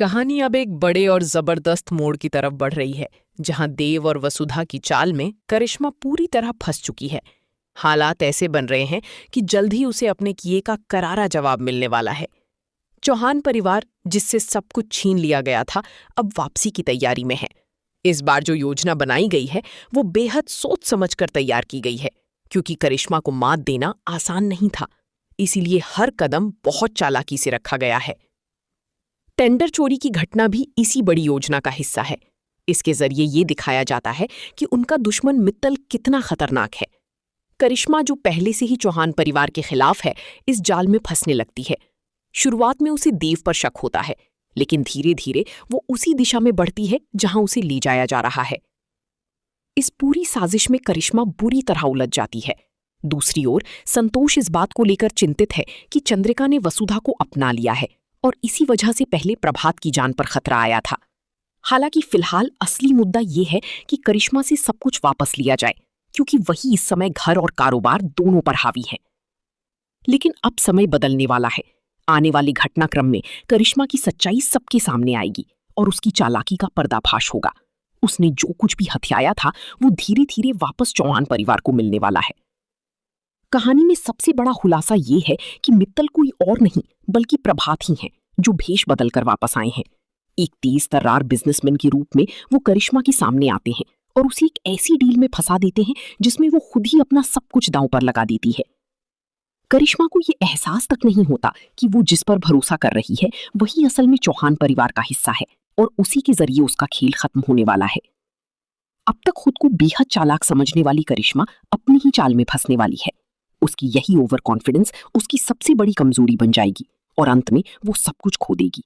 कहानी अब एक बड़े और जबरदस्त मोड़ की तरफ बढ़ रही है, जहां देव और वसुधा की चाल में करिश्मा पूरी तरह फंस चुकी है। हालात ऐसे बन रहे हैं कि जल्द ही उसे अपने किए का करारा जवाब मिलने वाला है। चौहान परिवार, जिससे सब कुछ छीन लिया गया था, अब वापसी की तैयारी में है। इस बार जो योजना बनाई गई है वो बेहद सोच समझकर तैयार की गई है, क्योंकि करिश्मा को मात देना आसान नहीं था। इसीलिए हर कदम बहुत चालाकी से रखा गया है। टेंडर चोरी की घटना भी इसी बड़ी योजना का हिस्सा है। इसके जरिए ये दिखाया जाता है कि उनका दुश्मन मित्तल कितना खतरनाक है। करिश्मा, जो पहले से ही चौहान परिवार के खिलाफ है, इस जाल में फंसने लगती है। शुरुआत में उसे देव पर शक होता है, लेकिन धीरे धीरे वो उसी दिशा में बढ़ती है जहां उसे ले जाया जा रहा है। इस पूरी साजिश में करिश्मा बुरी तरह उलझ जाती है। दूसरी ओर संतोष इस बात को लेकर चिंतित है कि चंद्रिका ने वसुधा को अपना लिया है और इसी वजह से पहले प्रभात की जान पर खतरा आया था। हालांकि फिलहाल असली मुद्दा ये है कि करिश्मा से सब कुछ वापस लिया जाए, क्योंकि वही इस समय घर और कारोबार दोनों पर हावी है। लेकिन अब समय बदलने वाला है। आने वाले घटनाक्रम में करिश्मा की सच्चाई सबके सामने आएगी और उसकी चालाकी का पर्दाफाश होगा। उसने जो कुछ भी हथियाया था वो धीरे धीरे वापस चौहान परिवार को मिलने वाला है। कहानी में सबसे बड़ा खुलासा ये है कि मित्तल कोई और नहीं बल्कि प्रभात ही हैं, जो भेष बदलकर वापस आए हैं। एक तेज तर्रार बिजनेसमैन के रूप में वो करिश्मा के सामने आते हैं और उसे एक ऐसी डील में फंसा देते हैं जिसमें वो खुद ही अपना सब कुछ दांव पर लगा देती है। करिश्मा को ये एहसास तक नहीं होता कि वो जिस पर भरोसा कर रही है वही असल में चौहान परिवार का हिस्सा है और उसी के जरिए उसका खेल खत्म होने वाला है। अब तक खुद को बेहद चालाक समझने वाली करिश्मा अपनी ही चाल में फंसने वाली है। उसकी यही ओवर कॉन्फिडेंस उसकी सबसे बड़ी कमजोरी बन जाएगी और अंत में वो सब कुछ खो देगी।